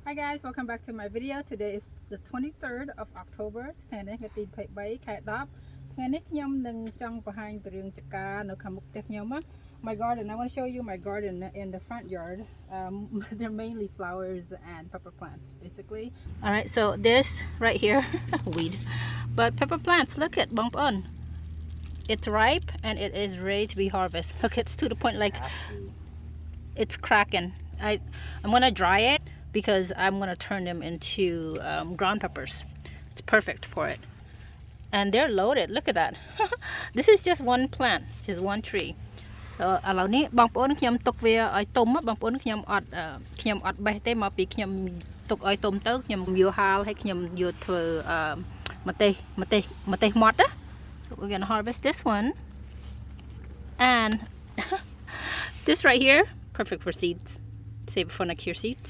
Hi guys, welcome back to my video. Today is the 23rd of October ថ្ងៃនេះថ្ងៃទី23ខែ10ថ្ងៃនេះខ្ញុំនឹងចង់បង្ហាញពីរឿងចកានៅខាងមុខផ្ទះខ្ញុំ My garden. I want to show you my garden in the front yard. They're mainly flowers and pepper plants basically. All right, so this right here weed. But pepper plants, look at bump on. It's ripe and it is ready to be harvested. Look, it's to the point like it's cracking. I'm going to dry it because I'm going to turn them into ground peppers. It's perfect for it. And they're loaded. Look at that. This is just one plant, just one tree. So ឥឡូវនេះបងប្អូនខ្ញុំទុកវាឲ្យទុំបងប្អូនខ្ញុំអត់បេះទេមកពីខ្ញុំទុកឲ្យទុំទៅខ្ញុំយកហាលហើយខ្ញុំយកធ្វើម្ទេសម៉ត់ណា So we're going to harvest this one. And this right here, perfect for seeds. Save it for next year seeds.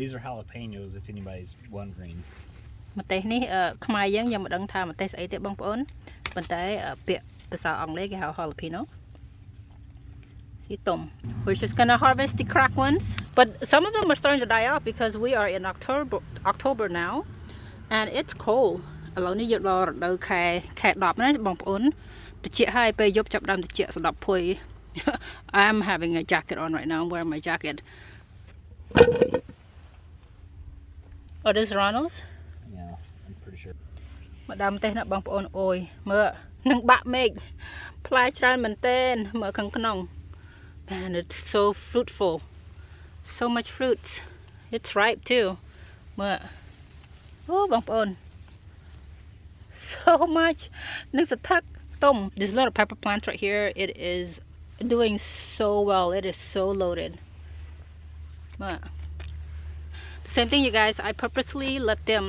These are jalapenos if anybody's wondering. ម្ទេសនេះខ្មែរយើងខ្ញុំមិនដឹងថាម្ទេសស្អីទេបងប្អូនប៉ុន្តែពាក្យភាសាអង់គ្លេសគេហៅ jalapeno. See them. We're just gonna harvest the cracked ones, but some of them are starting to die off because we are in October now, and it's cold. ឥឡូវនេះយកដល់រដូវខែ10ណាបងប្អូនត្រជាក់ហើយពេលយប់ចាប់ដើមត្រជាក់ស្ដាប់ភុយ I'm having a jacket on right now. I'm wearing my jacket. Oh, this Ronald's? Yeah, I'm pretty sure. មកដាំទេសណាបងប្អូនអូយមើលនឹងបាក់មេឃផ្លែច្រើនមែនទែនមើលខាងក្នុង Man, it's so fruitful. So much fruits. It's ripe too. មើលអូបងប្អូន So much នឹងសថឹកទុំ There's a lot of pepper plants right here. It is doing so well. It is so loaded. The same thing, you guys. I purposely let them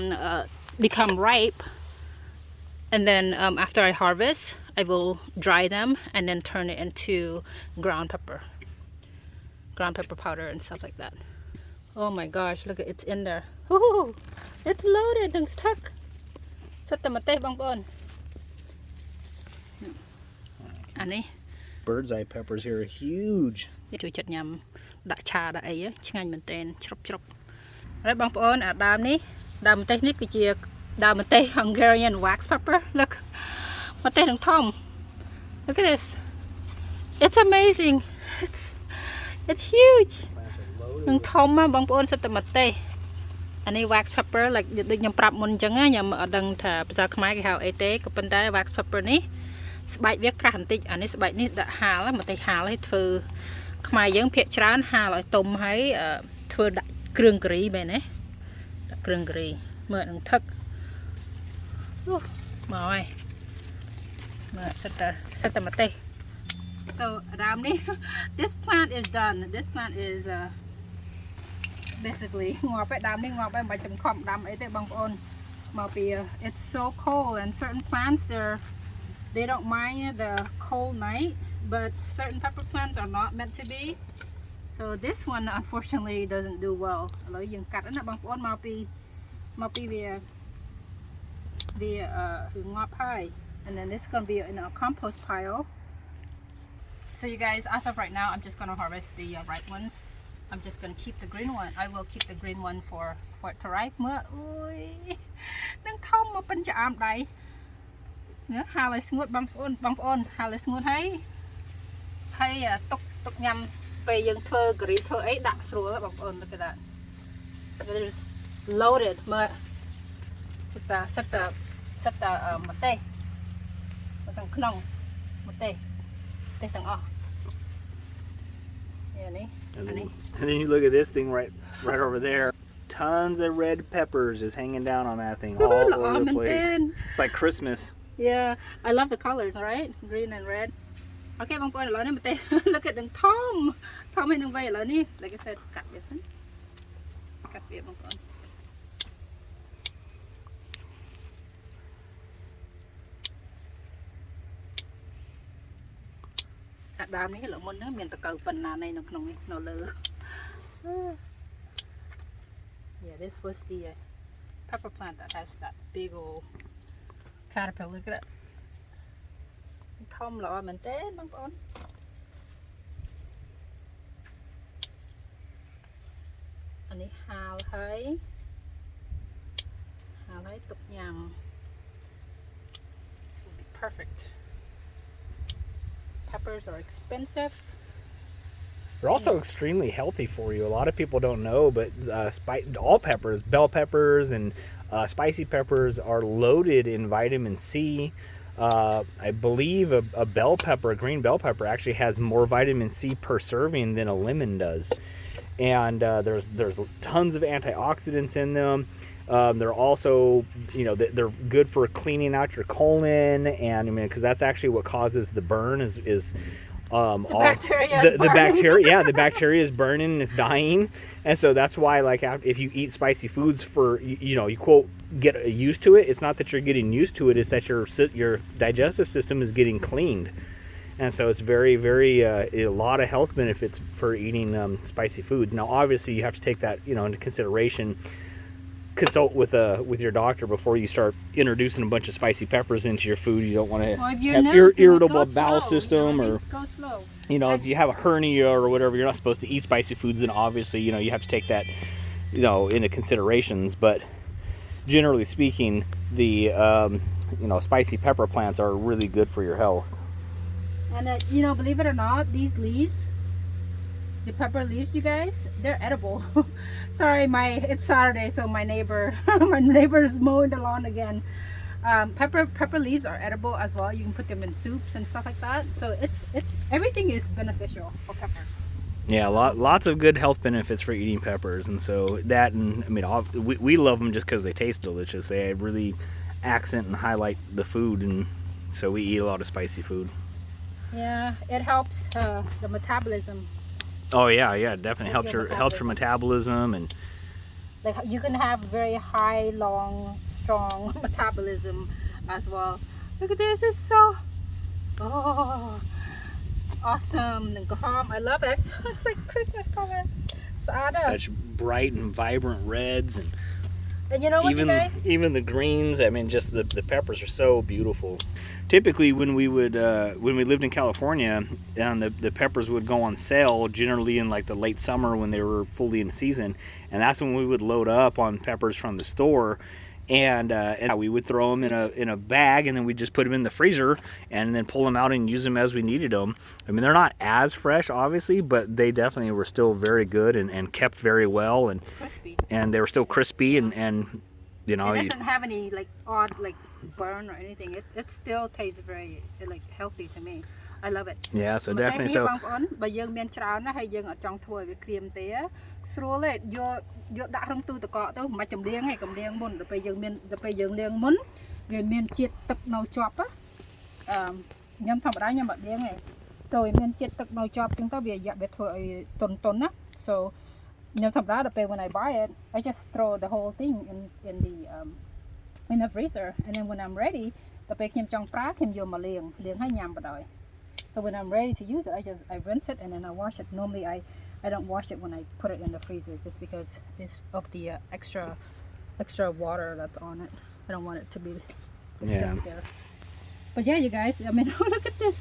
become ripe, and then after I harvest, I will dry them and then turn it into ground pepper powder and stuff like that. Oh my gosh, look at it's in there. Ooh, it's loaded. It's stuck. Set the mate bang bon. Ani. Bird's eye peppers here are huge. ជួយចិត្តញ៉ាំដាក់ឆាដាក់អីឆ្ងាញ់មែនទែនជ្រុបហើយបងប្អូនអាដើមនេះដើមម្ទេសនេះគឺជាដើមម្ទេស Hungarian wax pepper. Look ម្ទេសនឹងធំ Look at this. It's amazing. It's huge. នឹងធំមកបងប្អូនសិតតែម្ទេសអានេះ wax pepper like ដូចខ្ញុំប្រាប់មុនអញ្ចឹងខ្ញុំអត់ដឹងថាភាសាខ្មែរគេហៅអីទេក៏ប៉ុន្តែ wax pepper នេះស្បែកវាក្រាស់បន្តិចអានេះស្បែកនេះដាក់ហាលម្ទេសហាលឲ្យធ្វើខ្មែរយើងភាគច្រើនហាលឲ្យទុំហើយធ្វើដាក់គ្រឿងការីមែនទេដាក់គ្រឿងការីមើលនឹងថឹកមកហើយមើលសិតតែម្ទេស So ដើមនេះ This plant is done. This plant is basically ងាប់ហើយដើមនេះងាប់ហើយមិនបាច់ចំខំដាំអីទេបងប្អូនមកពី It's so cold and certain plants they don't mind the cold night, but certain pepper plants are not meant to be. So this one unfortunately doesn't do well. ឥឡូវយើងកាត់ណាបងប្អូនមកពីវាងាប់ហើយ and then this is going to be in a compost pile. So you guys, as of right now, I'm just going to harvest the ripe ones. I'm just going to keep the green one. I will keep the green one for it to ripe. មើលអូយនឹងធំមកប៉ិនច្អាមដៃហាលឲ្យស្ងួតបងប្អូនហាលឲ្យស្ងួតហើយទុកញ៉ាំពេលយើងធ្វើការីធ្វើអីដាក់ស្រួលបងប្អូន Look at that. It is loaded មើលសិតតែម្ទេសមកខាងក្នុងម្ទេសទាំងអស់ And then you look at this thing right over there. Tons of red peppers just hanging down on that thing all over the place. It's like Christmas. Yeah, I love the colors, right? Green and red. Okay, បងប្អូនឥឡូវនេះម្ទេស Look at នឹងធំហើយនឹងវែងឥឡូវនេះ like I said កាត់វាសិនកាត់វាបងប្អូនអាដើមនេះលើមុននេះមានតកៅប៉ុណ្ណានៃនៅក្នុងនេះនៅលើ Yeah, this was the pepper plant that has that big old caterpillar. Look at that. ធំល្អមែនទេបងប្អូន anh ấy hào thấy tục nhầm will be perfect. Peppers are expensive. They're also extremely healthy for you. A lot of people don't know, but all peppers, bell peppers and spicy peppers are loaded in vitamin C. I believe a bell pepper, a green bell pepper, actually has more vitamin C per serving than a lemon does. And there's tons of antioxidants in them. They're also, they're good for cleaning out your colon, and I mean, because that's actually what causes the burn is The bacteria the bacteria is burning and it's dying, and so that's why, like, if you eat spicy foods for you quote get used to it, it's not that you're getting used to it, it's that your digestive system is getting cleaned, and so it's very a lot of health benefits for eating spicy foods. Now obviously you have to take that into consideration. Consult with your doctor before you start introducing a bunch of spicy peppers into your food. You don't want to have irritable bowel system, or if you have a hernia or whatever, you're not supposed to eat spicy foods. Then obviously you have to take that into considerations. But generally speaking, the spicy pepper plants are really good for your health. And believe it or not, these leaves, the pepper leaves, you guys, they're edible. Sorry, it's Saturday, so my neighbor's mowing the lawn again. Pepper leaves are edible as well. You can put them in soups and stuff like that. So it's everything is beneficial for peppers. Yeah, lots of good health benefits for eating peppers, and so that, and I mean, we love them just because they taste delicious. They really accent and highlight the food, and so we eat a lot of spicy food. Yeah, it helps the metabolism. Oh yeah, definitely helps your metabolism, and like you can have very high, long, strong metabolism as well. Look at this, it's so awesome. I love it. It's like Christmas color. Such bright and vibrant reds, and you know what, you guys? Even the greens. I mean, just the peppers are so beautiful. Typically, when we lived in California, and the peppers would go on sale, generally in like the late summer when they were fully in season, and that's when we would load up on peppers from the store, and we would throw them in a bag, and then we'd just put them in the freezer, and then pull them out and use them as we needed them. I mean, they're not as fresh, obviously, but they definitely were still very good and kept very well, and crispy. And they were still crispy, and it doesn't have any like odd like burn or anything. It still tastes very like healthy to me. I love it. Yeah, so definitely. So បើយើងមានច្រើនណាស់ហើយយើងអត់ចង់ធ្វើឲ្យវាក្រៀមទេស្រួលទេយកដាក់ក្នុងទូទឹកកកទៅមិនចម្រៀងទេកំរៀងមុនដល់ពេលយើងលាងមុនវាមានជាតិទឹកនៅជាប់ខ្ញុំធម្មតាខ្ញុំអត់លាងទេទៅវាមានជាតិទឹកនៅជាប់ចឹងទៅវាធ្វើឲ្យទន់ណា so ខ្ញុំធម្មតាដល់ពេល when I buy it I just throw the whole thing in the freezer, and then when I'm ready ដល់ពេលខ្ញុំចង់ប្រើខ្ញុំយកមកលាងឲ្យញ៉ាំបណ្ដោយ. So when I'm ready to use it, I rinse it and then I wash it. Normally I don't wash it when I put it in the freezer just because of the extra water that's on it. I don't want it to be sit there. But yeah, you guys, I mean, look at this.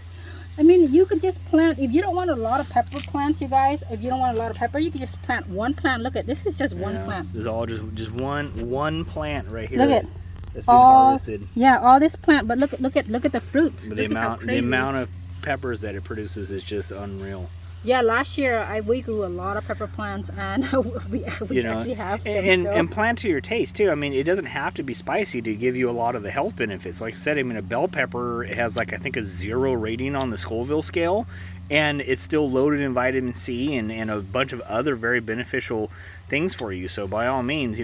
I mean, you could just plant, if you don't want a lot of pepper plants, you guys, if you don't want a lot of pepper, you can just plant one plant. Look at this, is just one plant. This is all just one plant right here. Look at that's been harvested. Yeah, all this plant, but look at the fruits. But the amount of peppers that it produces is just unreal. Yeah, last year we grew a lot of pepper plants, and we actually have them and plant to your taste too. I mean, it doesn't have to be spicy to give you a lot of the health benefits. Like I said, I mean, a bell pepper has like I think a 0 rating on the Scoville scale, and it's still loaded in vitamin C and a bunch of other very beneficial things for you. So by all means,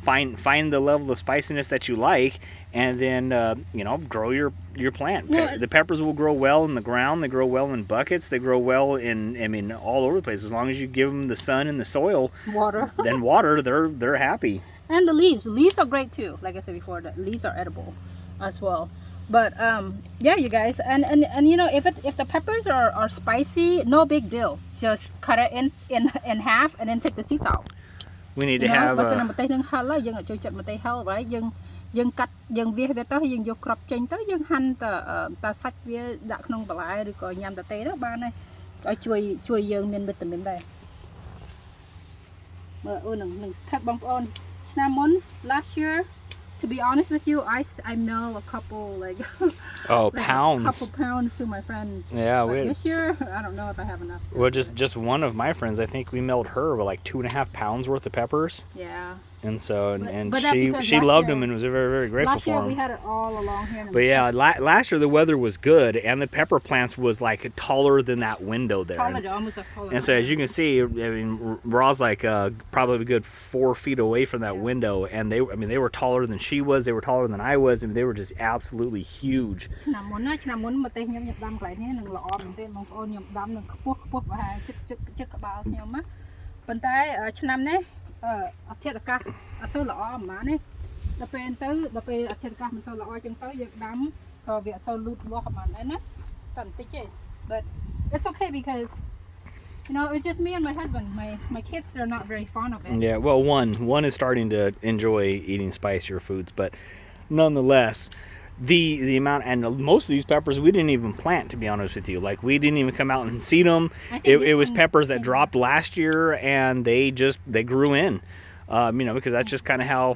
find the level of spiciness that you like, and then grow your plant. The peppers will grow well in the ground. They grow well in buckets. They grow well all over the place. As long as you give them the sun and the soil, water, they're happy. And the leaves are great too. Like I said before, the leaves are edible as well. But yeah, you guys, and if the peppers are spicy, no big deal. Just cut it in half and then take the seeds out. We need to have បើសិនម្ទេសនឹងហឹលយើងអត់ចូលចិត្តម្ទេសហឹលហើយយើងកាត់យើងវាសវាទៅយើងយកគ្រាប់ចេញទៅយើងហាន់តែសាច់វាដាក់ក្នុងបន្លែឬក៏ញ៉ាំតែទេទៅបានហើយឲ្យជួយយើងមានវីតាមីនដែរ last year, to be honest with you, I mail a couple like Oh, like pounds. a couple pounds to my friends. Yeah, but this year I don't know if I have enough. Well, just one of my friends, I think we mailed her with like 2.5 pounds worth of peppers. Yeah. And so, But she loved them and was very, very grateful last year for them. we had it all along here. But yeah, last year the weather was good, and the pepper plants was like taller than that window there. Almost taller. And so as you can see, I mean, Ra's like probably a good 4 feet away from that window, and they were taller than she was. They were taller than I was, and they were just absolutely huge. But it's okay because you know it's just me and my husband. My kids, they're not very fond of it. Yeah, well, one is starting to enjoy eating spicier foods, but nonetheless, the amount, and most of these peppers we didn't even plant, to be honest with you. Like, we didn't even come out and seed them. It was peppers that dropped last year, and they grew in. You know, because that's just kind of how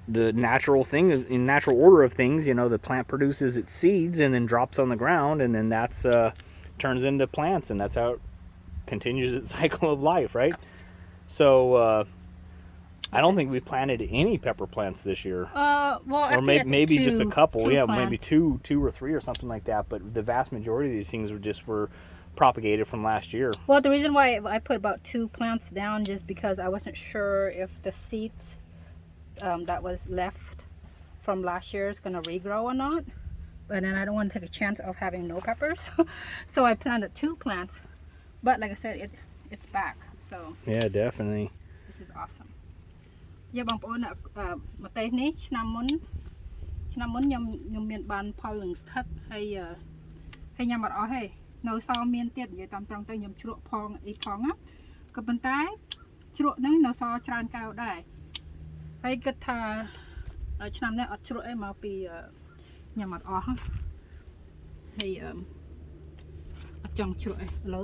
the natural thing is, in natural order of things. You know, the plant produces its seeds and then drops on the ground, and then that's turns into plants, and that's how it continues its cycle of life, right? So I don't think we planted any pepper plants this year. Well, or maybe just a couple. Yeah, plants. Maybe two or three or something like that. But the vast majority of these things were propagated from last year. Well, the reason why I put about 2 plants down just because I wasn't sure if the seeds that was left from last year is going to regrow or not. But then I don't want to take a chance of having no peppers. So I planted 2 plants. But like I said, it's back. So yeah, definitely. This is awesome. Yeah, បងប្អូនមកទេសនេះឆ្នាំមុនខ្ញុំមានបានផលនឹងស្ថិតហើយញ៉ាំអត់អស់ទេនៅសល់មានទៀតនិយាយតាមត្រង់ទៅខ្ញុំជ្រក់ផងអីផងណាក៏ប៉ុន្តែជ្រក់ហ្នឹងនៅសល់ច្រើនកែវដែរហើយគិតថាឆ្នាំនេះអត់ជ្រក់អីមកពីញ៉ាំអត់អស់ហើយអត់ចង់ជ្រក់អីឥឡូវ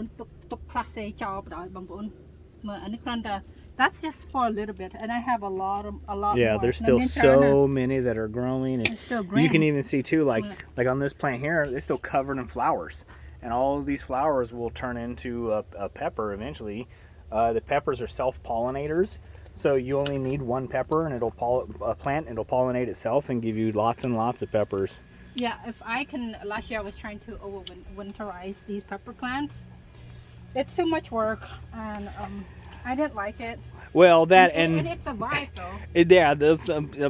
ទុកខ្លះសេចោលបណ្ដោយបងប្អូនមើលអានេះគ្រាន់តែThat's just for a little bit, and I have a lot. Yeah, more. there's still so many that are growing. And it's still green. You can even see too, like on this plant here, it's still covered in flowers, and all of these flowers will turn into a pepper eventually. The peppers are self-pollinators, so you only need one pepper, and it'll pollinate itself and give you lots and lots of peppers. Yeah, if I can. Last year I was trying to winterize these pepper plants. It's too much work, and I didn't like it. Well, that and it survived though. Yeah,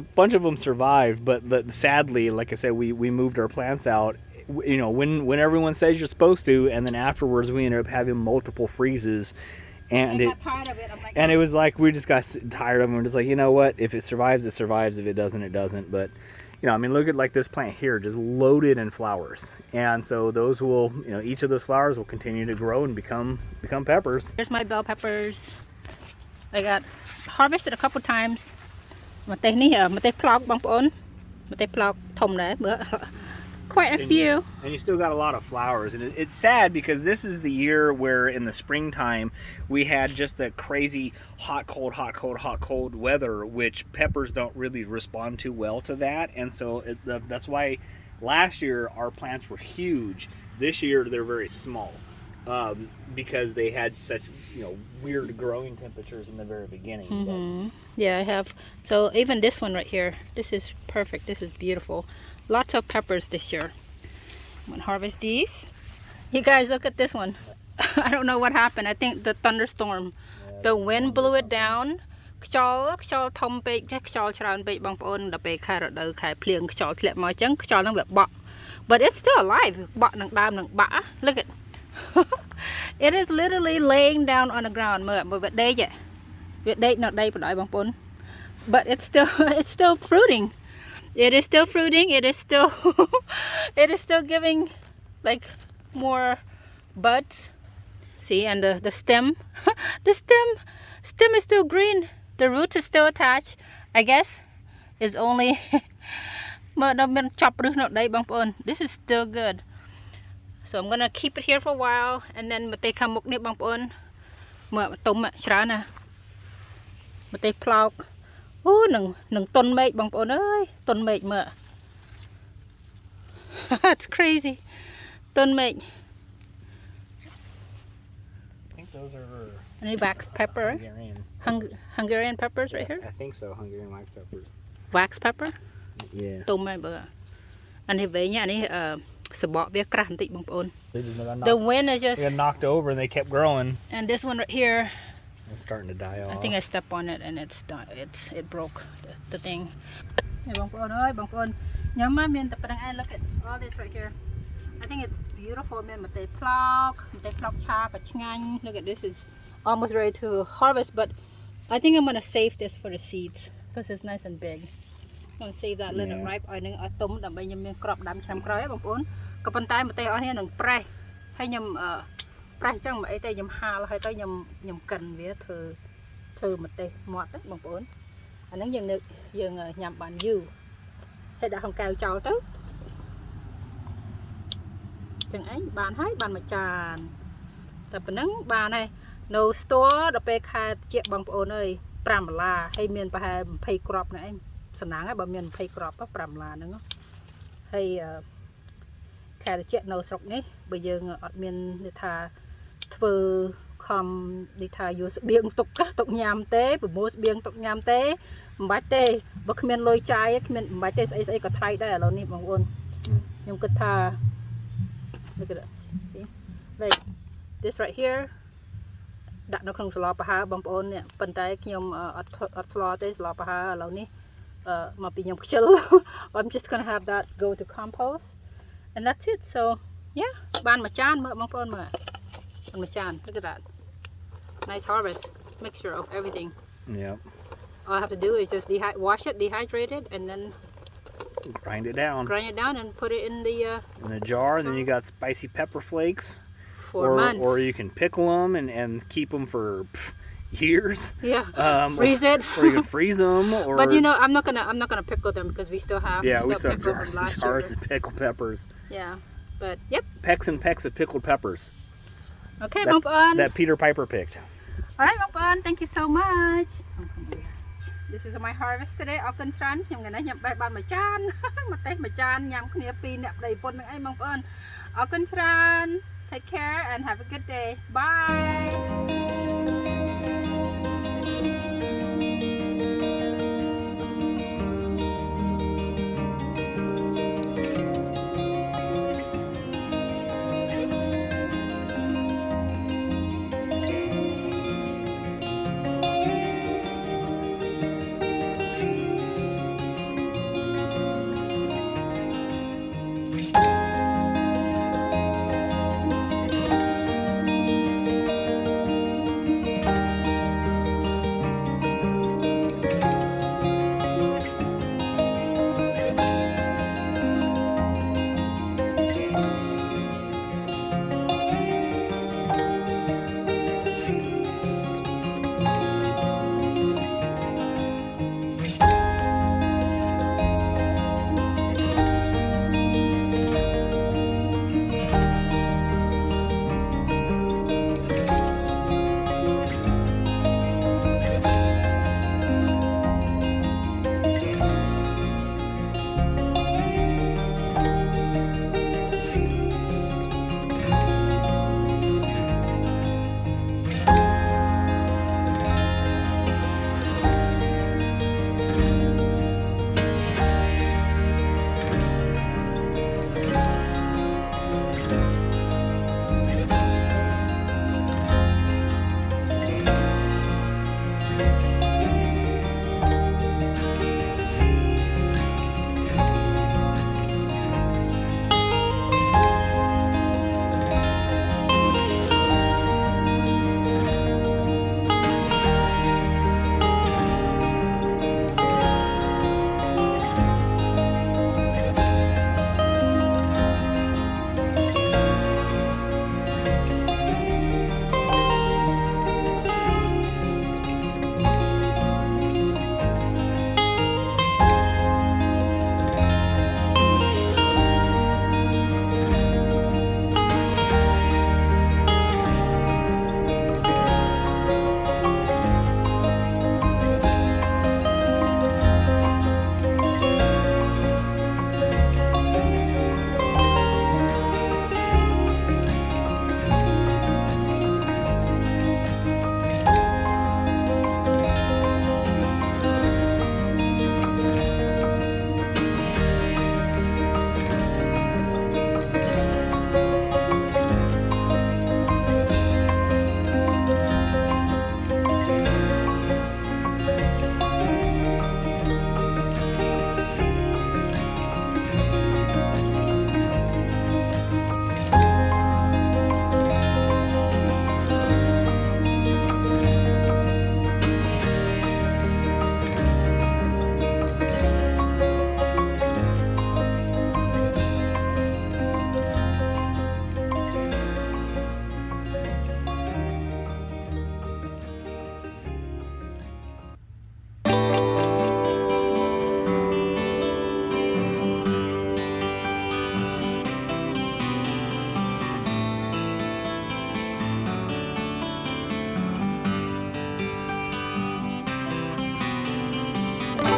a bunch of them survived, but sadly, like I said, we moved our plants out. You know, when everyone says you're supposed to, and then afterwards we ended up having multiple freezes, and I got tired of it. I'm like, and it was like we just got tired of them. We're just like, you know what? If it survives, it survives. If it doesn't, it doesn't. But you know, I mean, look at like this plant here, just loaded in flowers, and so those will, you know, each of those flowers will continue to grow and become peppers. Here's my bell peppers. I got harvested a couple times. មកទេសនេះមកទេសផ្លោកបងប្អូនមកទេសផ្លោកធំដែរមើល quite a few. And you still got a lot of flowers, and it's sad because this is the year where in the springtime we had just that crazy hot cold weather, which peppers don't really respond too well to that, and so that's why last year our plants were huge. This year they're very small. Because they had such, you know, weird growing temperatures in the very beginning. Yeah, I have. So even this one right here, this is perfect. This is beautiful. Lots of peppers this year. I'm gonna harvest these. You guys, look at this one. I don't know what happened. I think the thunderstorm, the wind blew it down. ខ្យល់ធំពេកចេះខ្យល់ច្រើនពេកបងប្អូនដល់ពេលខែរដូវខែភ្លៀងខ្យល់ធ្លាក់មកអញ្ចឹងខ្យល់ហ្នឹងវាបក់ But it's still alive. បក់នឹងដើមនឹងបាក់ Look at It is literally laying down on the ground មើលវាដេកនៅដីបណ្ដោយបងប្អូន But it's still fruiting. It is still fruiting. It is still giving like more buds. See, and the stem the stem is still green. The roots is still attached. I guess it's only មើលដល់មានចប់ឫសនៅដីបងប្អូន This is still good. So I'm gonna keep it here for a while, and then មកទេខាងមុខនេះបងប្អូនមើលទុំច្រើនណា mà tây plow ô nâng ton mệt bằng bọn ơi ton mệt mà it's crazy ton mệt I think those are any wax pepper Hungarian peppers right here I think so, Hungarian wax peppers. wax pepper Yeah. tôm này bữa anh ấy về nhà anh ấy sờ bọ bia cạn tị bằng bọn They just got the knocked, wind is just they got knocked over and they kept growing. and this one right here It's starting to die off. I think I stepped on it and it broke the thing. Hey, bang Paul, ơi, bang Paul. Nhóm mà miền tập đằng ai look at all this right here. I think it's beautiful. Miền mà tây flock cha và chanh. Look at this is almost ready to harvest, but I think I'm gonna save this for the seeds because it's nice and big. I'm gonna save that little ripe. Ở những tôm đầm bây nhầm miền crop đầm chăm cõi bang Paul. Cái bàn tay mà tây ở đây nâng pre hay nhầm pre chẳng mà tây nhầm hà hay tây nhầm cần với thử mà tây mọt đấy bang Paul. Anh ấy dừng được dừng nhầm bàn dư hay đã không cao trâu tới chẳng ấy bàn hết bàn mà tràn tập nắng bàn này no store đập bê khai chẹt bằng ôn ơi pram la hay miền pa pay crop này em sẵn nắng ấy bằng miền pay crop á pram la nữa hay khai chẹt no sọc này bây giờ ở miền để thà thưa không đi thà vô biếng tục các tục nhàm tế và mua biếng tục nhàm tế bái tê bác miền lôi chai miền bái tê ấy có thay đây là ní bằng ôn nhưng cái thà look at this see like this right here đặt nó không sờ lọp ha bằng ôn nè bàn tay nhom ở lọp tê lọp ha là ní mà bị nhom chill I'm just gonna have that go to compost and that's it so yeah ban mà chan mỡ bằng ôn mà chan look at that nice harvest mixture of everything. Yep. All I have to do is just wash it, dehydrate it, and then Grind it down. And put it in the in a jar, and then you got spicy pepper flakes. for months. Or you can pickle them and keep them for years. Yeah. Freeze it. Or you can freeze them. Or But you know, I'm not gonna pickle them because we still have we still have pickle jars from and last jars year. of pickled peppers. Yeah. But yep. Pecks and pecks of pickled peppers. Okay, Mom Pon. That Peter Piper picked. All right, Mom Pon. Thank you so much. This is my harvest today. I'm gonna nhập bài bàn mà chan, mà tết mà chan nhằm kia pin nạp đầy pon mấy anh Mom Pon. Take care and have a good day. Bye.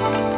Bye.